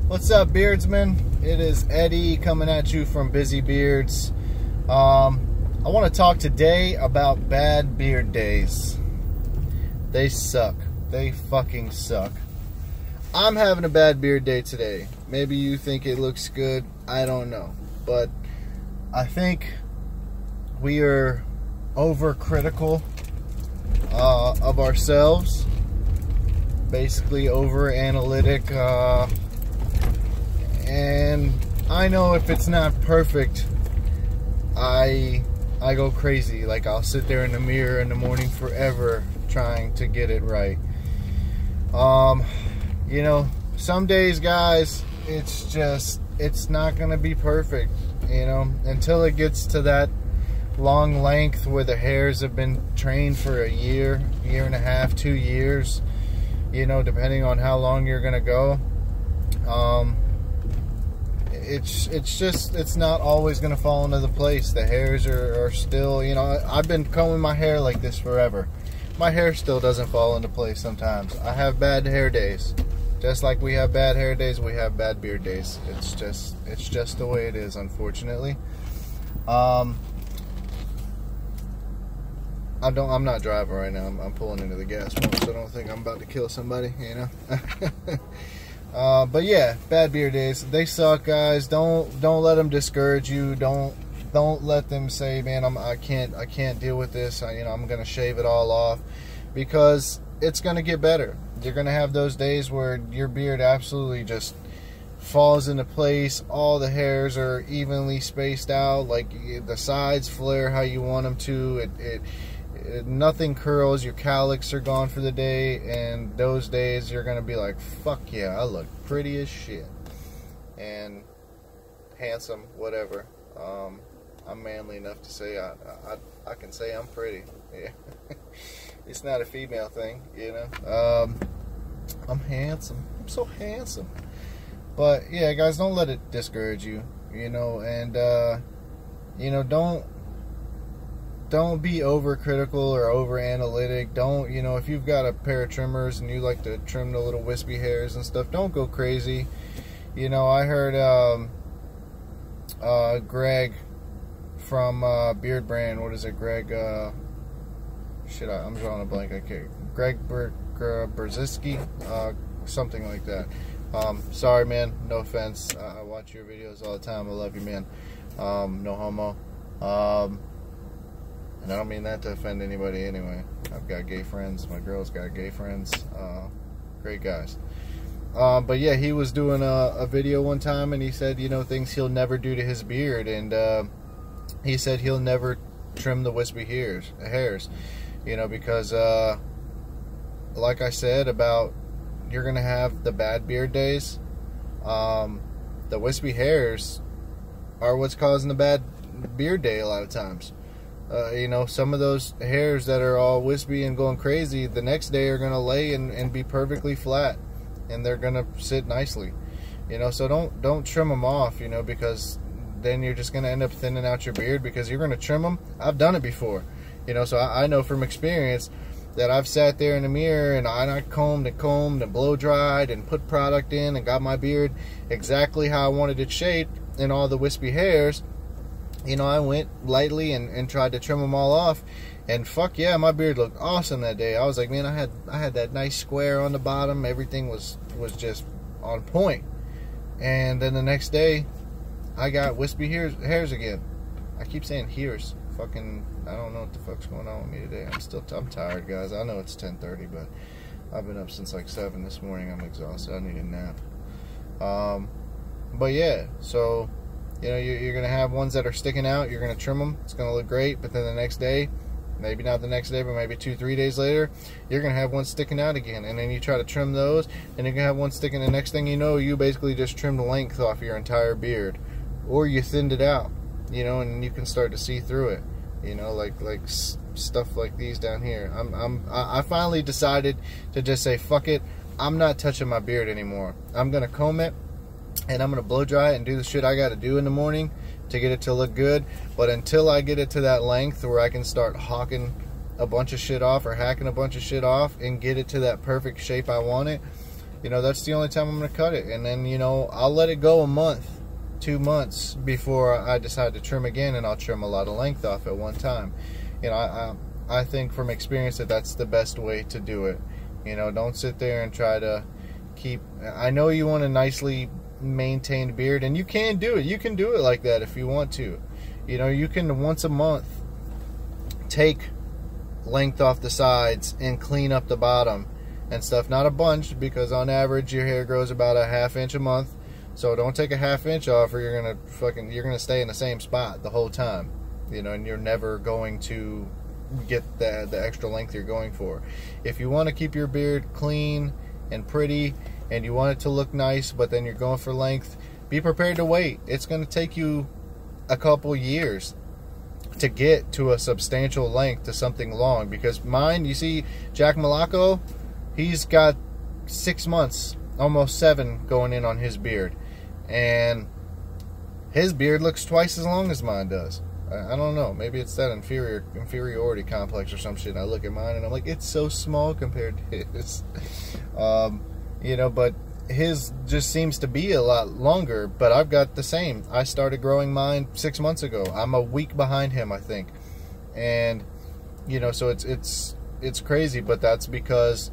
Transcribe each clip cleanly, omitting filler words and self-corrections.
What's up, beardsmen? It is Eddie coming at you from Busy Beards. I want to talk today about bad beard days. They suck. They fucking suck. I'm having a bad beard day today. Maybe you think it looks good. I don't know. But I think we are overcritical of ourselves. Basically over analytic. And I know if it's not perfect, I go crazy. Like, I'll sit there in the mirror in the morning forever trying to get it right. You know, some days, guys, it's not gonna be perfect, you know, until it gets to that long length where the hairs have been trained for a year and a half, 2 years, you know, depending on how long you're gonna go. It's not always gonna fall into the place. The hairs are still, you know, I've been combing my hair like this forever. My hair still doesn't fall into place sometimes. I have bad hair days. Just like we have bad hair days, we have bad beard days. It's just the way it is, unfortunately. I'm not driving right now. I'm pulling into the gas pump, so I don't think I'm about to kill somebody, you know. But yeah, bad beard days, they suck, guys. Don't let them discourage you. Don't let them say, man, I can't deal with this. You know, I'm gonna shave it all off, because it's gonna get better. You're gonna have those days where your beard absolutely just falls into place. All the hairs are evenly spaced out, like the sides flare how you want them to. Nothing curls. Your cowlicks are gone for the day, and those days you're gonna be like, fuck yeah, I look pretty as shit and handsome, whatever. I'm manly enough to say I can say I'm pretty. Yeah. It's not a female thing, you know. I'm handsome. I'm so handsome. But yeah, guys, don't let it discourage you, you know, and you know, don't be overcritical or over analytic. Don't, you know, if you've got a pair of trimmers and you like to trim the little wispy hairs and stuff, don't go crazy. You know, I heard Greg from Beard Brand, what is it, Greg, I'm drawing a blank, I can't, Greg Brzezinski, something like that. Sorry, man, no offense. I watch your videos all the time. I love you, man. No homo. And I don't mean that to offend anybody anyway. I've got gay friends. My girl's got gay friends. Great guys. But yeah, he was doing a video one time, and he said, you know, things he'll never do to his beard. And he said he'll never trim the wispy hairs. You know, because like I said about, you're going to have the bad beard days. The wispy hairs are what's causing the bad beard day a lot of times. You know, some of those hairs that are all wispy and going crazy, the next day are going to lay and be perfectly flat, and they're going to sit nicely. You know, so don't trim them off, you know, because then you're just going to end up thinning out your beard, because you're going to trim them. I've done it before, you know, so I know from experience that I've sat there in the mirror and I combed and blow dried and put product in and got my beard exactly how I wanted it shaped, and all the wispy hairs, you know, I went lightly and tried to trim them all off, and fuck yeah, my beard looked awesome that day. I was like, man, I had that nice square on the bottom. Everything was just on point. And then the next day, I got wispy hairs again. I keep saying hairs. Fucking, I don't know what the fuck's going on with me today. I'm tired, guys. I know it's 10:30, but I've been up since like 7 this morning. I'm exhausted. I need a nap. But yeah, so, you know, you're going to have ones that are sticking out. You're going to trim them. It's going to look great. But then the next day, maybe not the next day, but maybe 2-3 days later, you're going to have one sticking out again. And then you try to trim those, and you're going to have one sticking. The next thing you know, you basically just trimmed the length off your entire beard. Or you thinned it out, you know, and you can start to see through it. You know, like stuff like these down here. I finally decided to just say, fuck it. I'm not touching my beard anymore. I'm going to comb it, and I'm going to blow dry it and do the shit I got to do in the morning to get it to look good. But until I get it to that length where I can start hawking a bunch of shit off or hacking a bunch of shit off and get it to that perfect shape I want it, you know, that's the only time I'm going to cut it. And then, you know, I'll let it go a month, 2 months before I decide to trim again, and I'll trim a lot of length off at one time. You know, I think from experience that that's the best way to do it. You know, don't sit there and try to keep, I know you want a nicely maintained beard, and you can do it. You can do it like that if you want to. You know, you can once a month take length off the sides and clean up the bottom and stuff. Not a bunch, because on average your hair grows about a ½ inch a month. So don't take a ½ inch off, or you're gonna stay in the same spot the whole time. You know, and you're never going to get the extra length you're going for. If you want to keep your beard clean and pretty, and you want it to look nice, but then you're going for length, be prepared to wait. It's going to take you a couple years to get to a substantial length, to something long. Because mine, you see, Jack Malaco, he's got 6 months, almost 7, going in on his beard, and his beard looks twice as long as mine does. I don't know, maybe it's that inferiority complex or some shit. I look at mine and I'm like, it's so small compared to his. You know, but his just seems to be a lot longer, but I've got the same. I started growing mine 6 months ago. I'm a week behind him, I think. And, you know, so it's crazy, but that's because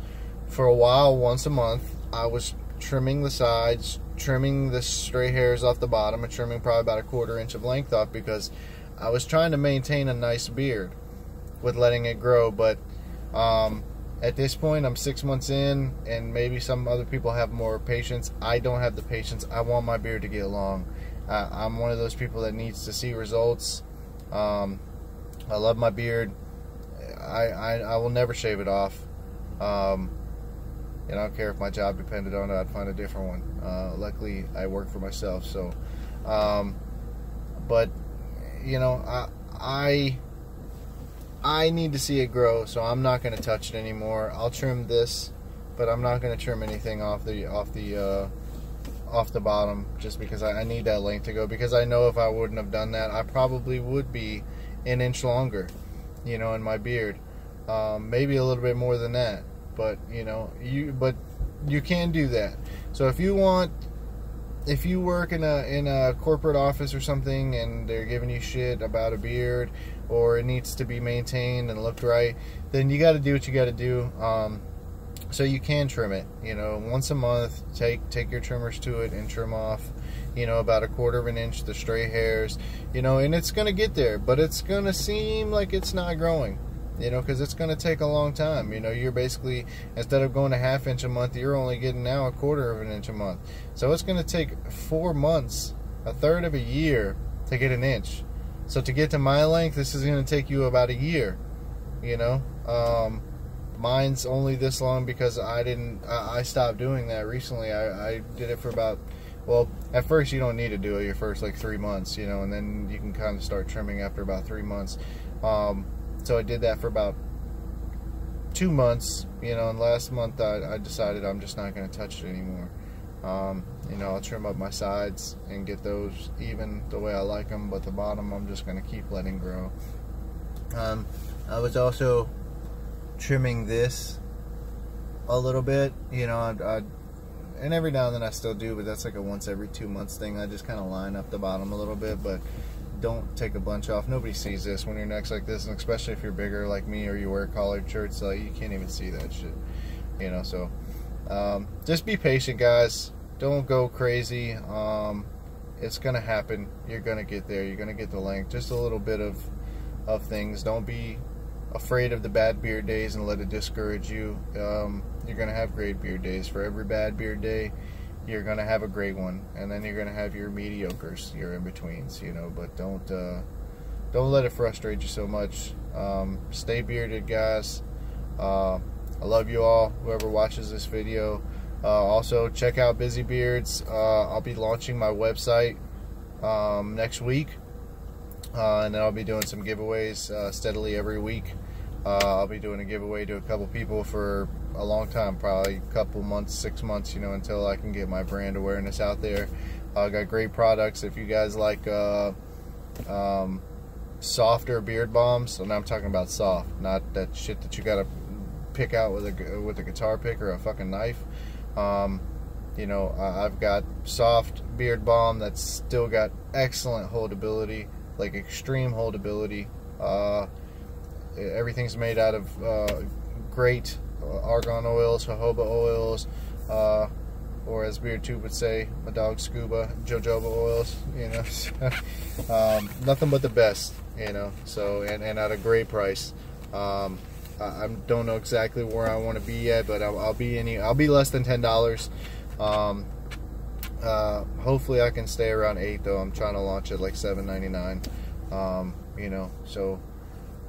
for a while, once a month, I was trimming the sides, trimming the stray hairs off the bottom, and trimming probably about a ½ inch of length off, because I was trying to maintain a nice beard with letting it grow. But at this point, I'm 6 months in, and maybe some other people have more patience. I don't have the patience. I want my beard to get long. I'm one of those people that needs to see results. I love my beard. I will never shave it off. And I don't care if my job depended on it. I'd find a different one. Luckily, I work for myself. So, but you know, I need to see it grow, so I'm not going to touch it anymore. I'll trim this, but I'm not going to trim anything off the bottom, just because I need that length to go. Because I know if I wouldn't have done that, I probably would be an inch longer, you know, in my beard. Maybe a little bit more than that, but you know, you can do that. So if you work in a corporate office or something, and they're giving you shit about a beard, or it needs to be maintained and looked right, then you got to do what you got to do. So you can trim it, you know, once a month. Take your trimmers to it and trim off, you know, about a ½ inch the stray hairs, you know, and it's gonna get there, but it's gonna seem like it's not growing, you know, because it's going to take a long time. You know, you're basically, instead of going a ½ inch a month, you're only getting now a ½ inch a month. So it's going to take 4 months, a third of a year, to get an inch. So to get to my length, this is going to take you about a year, you know. Mine's only this long because I stopped doing that recently. I did it for about, well, at first you don't need to do it your first like 3 months, you know, and then you can kind of start trimming after about 3 months. So I did that for about 2 months, you know, and last month I decided I'm just not going to touch it anymore. You know, I'll trim up my sides and get those even the way I like them, but the bottom I'm just going to keep letting grow. I was also trimming this a little bit, you know, and every now and then I still do, but that's like a once every 2 months thing. I just kind of line up the bottom a little bit, but don't take a bunch off. Nobody sees this when your neck's like this, and especially if you're bigger like me, or you wear collared shirts, like you can't even see that shit, you know. So just be patient, guys. Don't go crazy. It's gonna happen. You're gonna get there. You're gonna get the length. Just a little bit of things. Don't be afraid of the bad beard days and let it discourage you. You're gonna have great beard days. For every bad beard day, you're gonna have a great one, and then you're gonna have your mediocres, your in-betweens, you know. But don't let it frustrate you so much. Stay bearded, guys. I love you all, whoever watches this video. Also, check out Busy Beards. I'll be launching my website next week, and then I'll be doing some giveaways steadily every week. I'll be doing a giveaway to a couple people for a long time, probably a couple months, 6 months, you know, until I can get my brand awareness out there. I got great products. If you guys like softer beard balms, and I'm talking about soft, not that shit that you gotta pick out with a guitar pick or a fucking knife. You know, I've got soft beard balm that's still got excellent holdability, like extreme holdability. Everything's made out of great argan oils, jojoba oils, or as BeardTube would say, my dog Scuba, jojoba oils, you know. Nothing but the best, you know, so, and at a great price. I don't know exactly where I want to be yet, but I'll be less than $10. Hopefully I can stay around $8 though. I'm trying to launch at like $7.99. You know, so,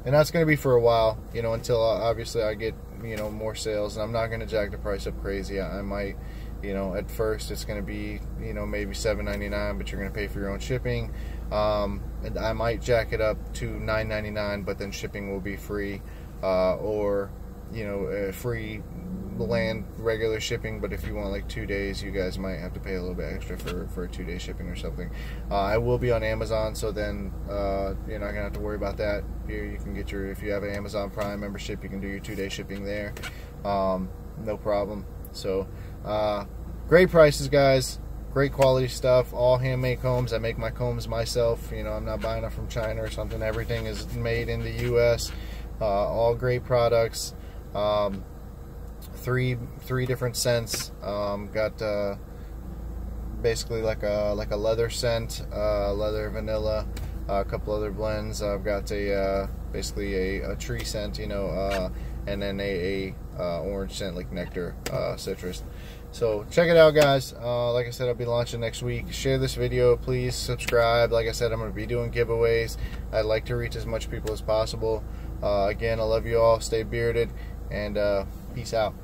and that's going to be for a while, you know, until obviously I get, you know, more sales. And I'm not going to jack the price up crazy. I might, you know, at first it's going to be, you know, maybe $7.99, but you're going to pay for your own shipping. And I might jack it up to $9.99, but then shipping will be free, or, you know, free land regular shipping. But if you want like 2 days, you guys might have to pay a little bit extra for a 2-day shipping or something. I will be on Amazon, so then you're not gonna have to worry about that. Here you can get your, if you have an Amazon Prime membership, you can do your 2-day shipping there, no problem. So great prices, guys, great quality stuff, all handmade combs. I make my combs myself, you know, I'm not buying them from China or something. Everything is made in the US. All great products. Three different scents. Got basically like a leather scent, leather vanilla, a couple other blends. I've got a basically a tree scent, you know, and then a orange scent like nectar, citrus. So check it out, guys. Like I said, I'll be launching next week. Share this video, please. Subscribe. Like I said, I'm going to be doing giveaways. I'd like to reach as much people as possible. Again, I love you all. Stay bearded, and peace out.